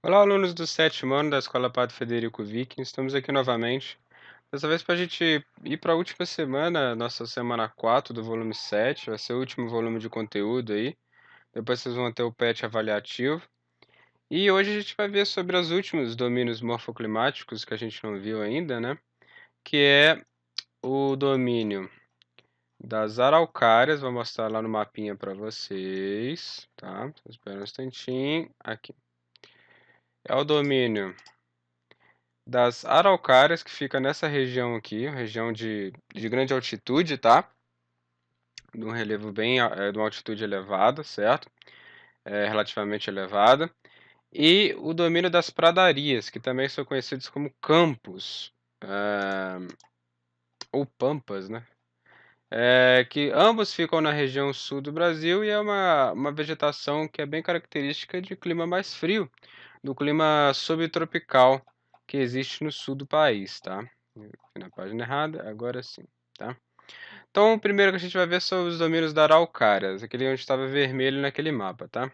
Olá, alunos do sétimo ano da Escola Padre Federico Viking. Estamos aqui novamente. Dessa vez para a gente ir para a última semana, nossa semana 4 do volume 7. Vai ser o último volume de conteúdo aí. Depois vocês vão ter o PET avaliativo. E hoje a gente vai ver sobre os últimos domínios morfoclimáticos que a gente não viu ainda, né? Que é o domínio das araucárias. Vou mostrar lá no mapinha para vocês, tá? Espera um instantinho. Aqui. É o domínio das araucárias, que fica nessa região aqui, região de grande altitude, tá? De um relevo bem, de uma altitude elevada, certo? Relativamente elevada. E o domínio das pradarias, que também são conhecidos como campos, ou pampas, né? Que ambos ficam na região sul do Brasil e é uma vegetação que é bem característica de clima mais frio, do clima subtropical que existe no sul do país, tá? Fui na página errada, agora sim, tá? Então, o primeiro que a gente vai ver são os domínios da Araucária, aquele onde estava vermelho naquele mapa, tá?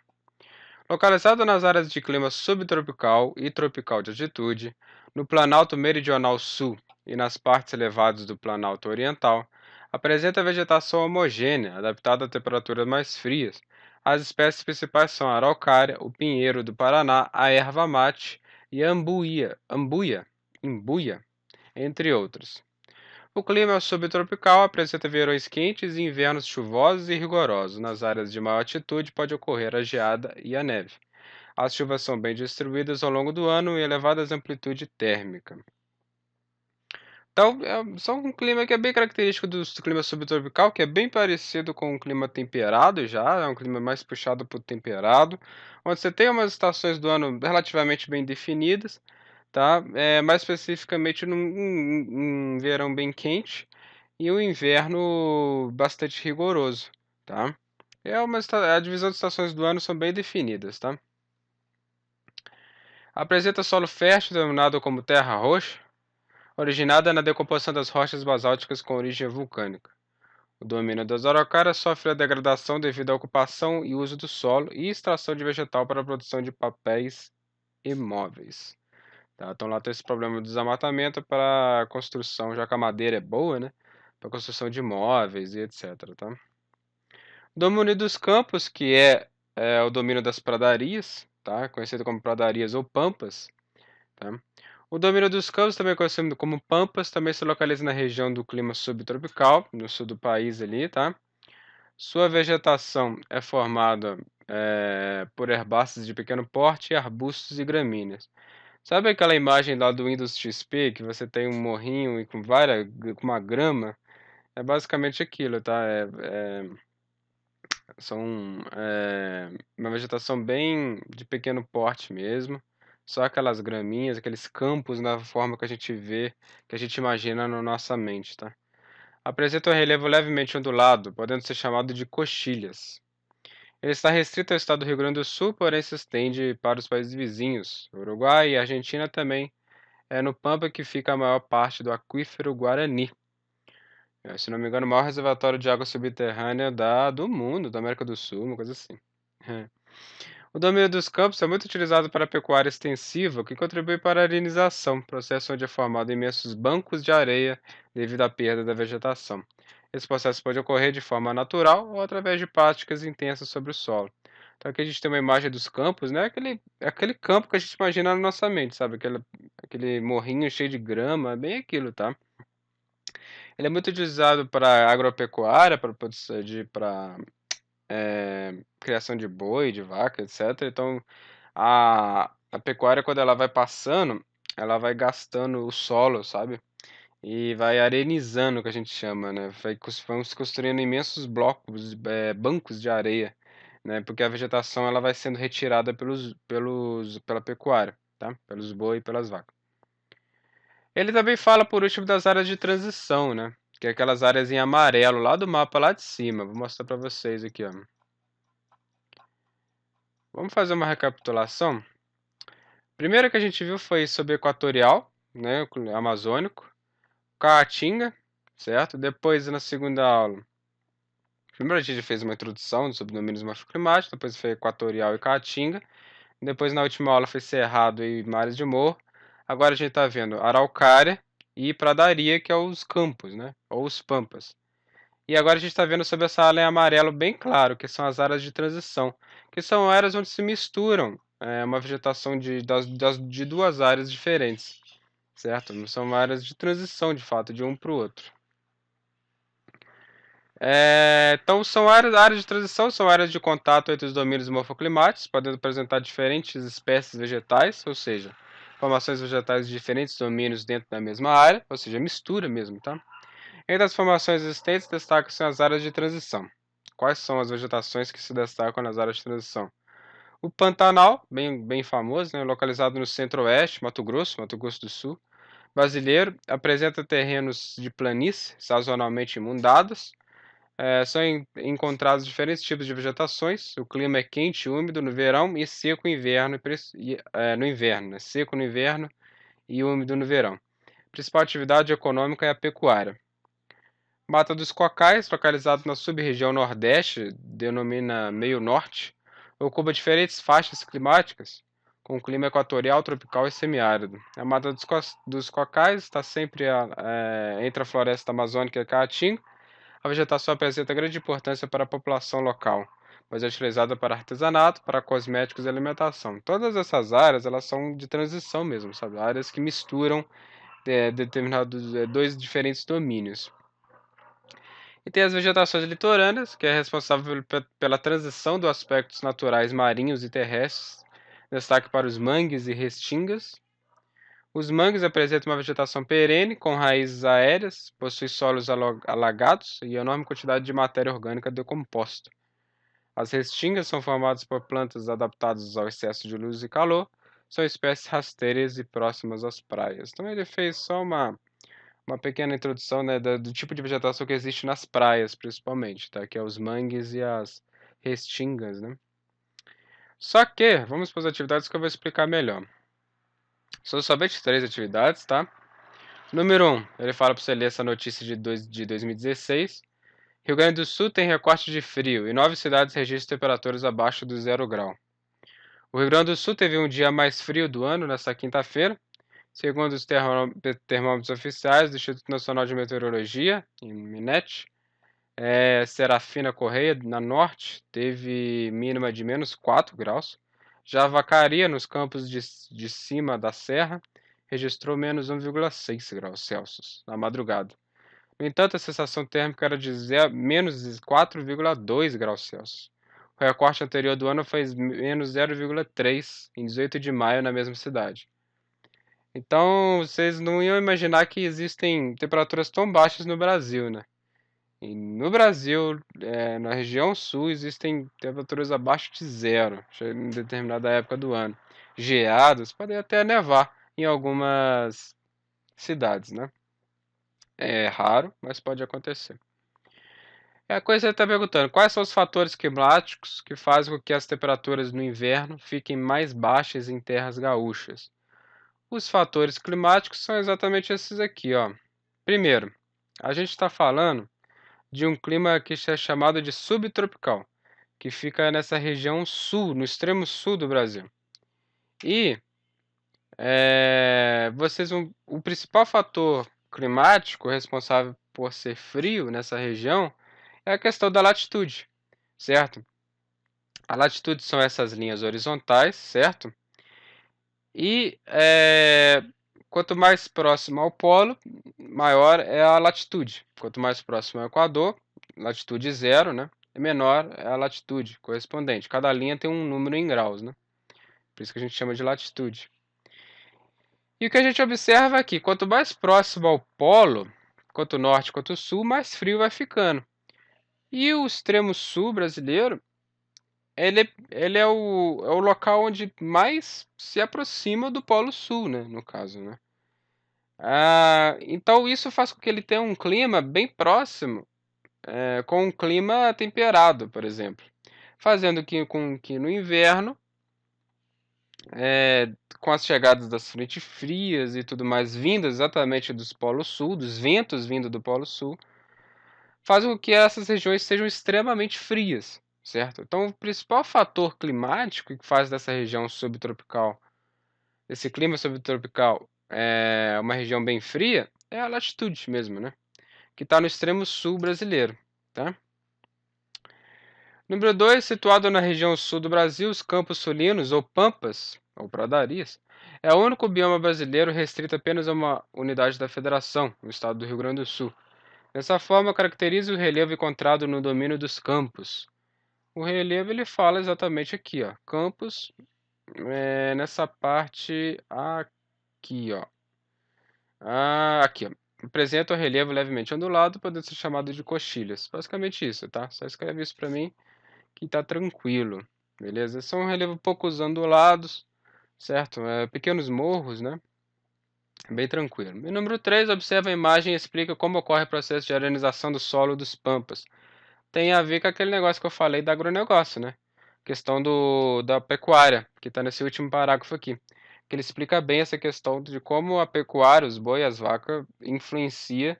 Localizado nas áreas de clima subtropical e tropical de altitude, no Planalto Meridional Sul e nas partes elevadas do Planalto Oriental, apresenta vegetação homogênea, adaptada a temperaturas mais frias. As espécies principais são a araucária, o pinheiro do Paraná, a erva mate e a imbuia, entre outros. O clima subtropical apresenta verões quentes e invernos chuvosos e rigorosos. Nas áreas de maior altitude pode ocorrer a geada e a neve. As chuvas são bem distribuídas ao longo do ano e elevadas amplitude térmica. Então, só um clima que é bem característico do clima subtropical, que é bem parecido com o clima temperado já, é um clima mais puxado para o temperado, onde você tem umas estações do ano relativamente bem definidas, tá? Mais especificamente num verão bem quente e um inverno bastante rigoroso, tá? A divisão de estações do ano são bem definidas, tá? Apresenta solo fértil denominado como terra roxa, originada na decomposição das rochas basálticas com origem vulcânica. O domínio das araucárias sofre a degradação devido à ocupação e uso do solo e extração de vegetal para a produção de papéis e móveis. Tá? Então lá tem esse problema do desmatamento para a construção, já que a madeira é boa, né? Para a construção de móveis e etc. Tá? O domínio dos campos, que é o domínio das pradarias, tá? Conhecido como pradarias ou pampas. Tá? O domínio dos campos, também conhecido como pampas, também se localiza na região do clima subtropical, no sul do país ali, tá? Sua vegetação é formada por herbáceas de pequeno porte, arbustos e gramíneas. Sabe aquela imagem lá do Windows XP que você tem um morrinho e com uma grama? É basicamente aquilo, tá? Uma vegetação bem de pequeno porte mesmo. Só aquelas graminhas, aqueles campos na forma que a gente vê, que a gente imagina na nossa mente, tá? Apresenta um relevo levemente ondulado, podendo ser chamado de coxilhas. Ele está restrito ao estado do Rio Grande do Sul, porém se estende para os países vizinhos, Uruguai e Argentina também. É no Pampa que fica a maior parte do aquífero Guarani. Se não me engano, o maior reservatório de água subterrânea do mundo, da América do Sul, uma coisa assim. O domínio dos campos é muito utilizado para a pecuária extensiva, que contribui para a arenização, processo onde é formado imensos bancos de areia devido à perda da vegetação. Esse processo pode ocorrer de forma natural ou através de práticas intensas sobre o solo. Então aqui a gente tem uma imagem dos campos, né? Aquele campo que a gente imagina na nossa mente, sabe? Aquele morrinho cheio de grama, é bem aquilo, tá? Ele é muito utilizado para agropecuária, para criação de boi, de vaca, etc. Então, a pecuária, quando ela vai passando, ela vai gastando o solo, sabe? E vai arenizando, que a gente chama, né? Vamos construindo imensos blocos, bancos de areia, né? Porque a vegetação ela vai sendo retirada pela pecuária, tá? Pelos boi e pelas vacas. Ele também fala, por último, das áreas de transição, né? Que é aquelas áreas em amarelo lá do mapa, lá de cima. Vou mostrar para vocês aqui, ó. Vamos fazer uma recapitulação. Primeiro que a gente viu foi sobre equatorial, né, o amazônico, caatinga, certo? Depois, na segunda aula, primeiro a gente fez uma introdução sobre domínios morfoclimáticos, depois foi equatorial e caatinga. Depois, na última aula, foi Cerrado e Mares de Morro. Agora a gente está vendo Araucária e Pradaria, que é os campos, né? Ou os pampas. E agora a gente está vendo sobre essa área em amarelo bem claro, que são as áreas de transição, que são áreas onde se misturam uma vegetação de duas áreas diferentes, certo? São áreas de transição, de fato, de um para o outro. Então, são áreas de transição, são áreas de contato entre os domínios morfoclimáticos, podendo apresentar diferentes espécies vegetais, ou seja, formações vegetais de diferentes domínios dentro da mesma área, ou seja, mistura mesmo, tá? Entre as formações existentes, destacam-se as áreas de transição. Quais são as vegetações que se destacam nas áreas de transição? O Pantanal, bem famoso, né, localizado no centro-oeste, Mato Grosso do Sul. Brasileiro, apresenta terrenos de planície, sazonalmente inundados. São encontrados diferentes tipos de vegetações. O clima é quente e úmido no verão e seco no inverno. Né? Seco no inverno e úmido no verão. A principal atividade econômica é a pecuária. Mata dos Cocais, localizado na sub-região Nordeste, denomina Meio Norte, ocupa diferentes faixas climáticas, com clima equatorial, tropical e semiárido. A Mata dos Cocais está sempre entre a floresta amazônica e a Caatinga. A vegetação apresenta grande importância para a população local, pois é utilizada para artesanato, para cosméticos e alimentação. Todas essas áreas elas são de transição mesmo, sabe? Áreas que misturam determinados dois diferentes domínios. E tem as vegetações litorâneas, que é responsável pela transição dos aspectos naturais marinhos e terrestres. Destaque para os mangues e restingas. Os mangues apresentam uma vegetação perene, com raízes aéreas, possuem solos alagados e enorme quantidade de matéria orgânica decomposta. As restingas são formadas por plantas adaptadas ao excesso de luz e calor, são espécies rasteiras e próximas às praias. Então ele fez só uma pequena introdução, né, do tipo de vegetação que existe nas praias, principalmente, tá? Que é os mangues e as restingas, né? Só que, vamos para as atividades que eu vou explicar melhor. São somente 3 atividades, tá? Número 1, ele fala para você ler essa notícia de 2016. Rio Grande do Sul tem recorte de frio e 9 cidades registram temperaturas abaixo do 0 grau. O Rio Grande do Sul teve um dia mais frio do ano nesta quinta-feira. Segundo os termômetros oficiais do Instituto Nacional de Meteorologia, INMET, Serafina Correia, na norte, teve mínima de menos 4 graus. Já Vacaria, nos campos de cima da serra, registrou menos 1,6 graus Celsius na madrugada. No entanto, a sensação térmica era de menos 4,2 graus Celsius. O recorte anterior do ano foi menos 0,3 em 18 de maio na mesma cidade. Então, vocês não iam imaginar que existem temperaturas tão baixas no Brasil, né? E no Brasil, na região sul, existem temperaturas abaixo de 0 em determinada época do ano. Geadas, pode até nevar em algumas cidades, né? É raro, mas pode acontecer. A coisa está perguntando, quais são os fatores climáticos que fazem com que as temperaturas no inverno fiquem mais baixas em terras gaúchas? Os fatores climáticos são exatamente esses aqui, ó. Primeiro, a gente está falando de um clima que é chamado de subtropical, que fica nessa região sul, no extremo sul do Brasil. E o principal fator climático responsável por ser frio nessa região é a questão da latitude, certo? A latitude são essas linhas horizontais, certo? E quanto mais próximo ao polo, maior é a latitude. Quanto mais próximo ao Equador, latitude 0, né? Menor é a latitude correspondente. Cada linha tem um número em graus, né? Por isso que a gente chama de latitude. E o que a gente observa aqui, quanto mais próximo ao polo, quanto norte, quanto sul, mais frio vai ficando. E o extremo sul brasileiro, ele é o local onde mais se aproxima do Polo Sul, né, no caso, né? Então isso faz com que ele tenha um clima bem próximo, com um clima temperado, por exemplo. Fazendo com que no inverno, com as chegadas das frentes frias e tudo mais, vindas exatamente dos Polos Sul, dos ventos vindo do Polo Sul, faz com que essas regiões sejam extremamente frias. certo? Então, o principal fator climático que faz dessa região subtropical, esse clima subtropical, uma região bem fria, é a latitude mesmo, né? Que está no extremo sul brasileiro, tá? Número 2, situado na região sul do Brasil, os Campos Sulinos, ou Pampas, ou Pradarias, é o único bioma brasileiro restrito apenas a uma unidade da Federação, o estado do Rio Grande do Sul. Dessa forma, caracteriza o relevo encontrado no domínio dos campos. O relevo ele fala exatamente aqui, ó, campos, nessa parte aqui, ó. Aqui, ó. Apresenta o relevo levemente ondulado, podendo ser chamado de coxilhas. Basicamente isso, tá? Só escreve isso para mim que tá tranquilo, beleza? São relevo poucos ondulados, certo? Pequenos morros, né? Bem tranquilo. E número 3, observa a imagem e explica como ocorre o processo de arenização do solo dos pampas. Tem a ver com aquele negócio que eu falei do agronegócio, né? Questão da pecuária, que está nesse último parágrafo aqui. Que ele explica bem essa questão de como a pecuária, os boi, as vacas, influencia,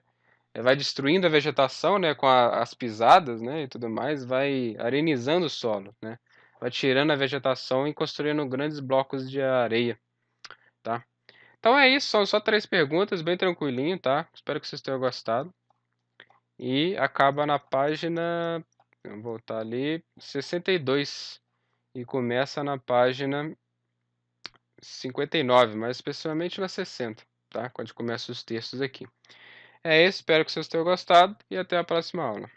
vai destruindo a vegetação, né, com as pisadas, né, e tudo mais, vai arenizando o solo, né? Vai tirando a vegetação e construindo grandes blocos de areia, tá? Então é isso, são só 3 perguntas, bem tranquilinho, tá? Espero que vocês tenham gostado. E acaba na página, vamos voltar ali, 62 e começa na página 59, mais especificamente na 60, tá? Quando começa os textos aqui. É isso, espero que vocês tenham gostado e até a próxima aula.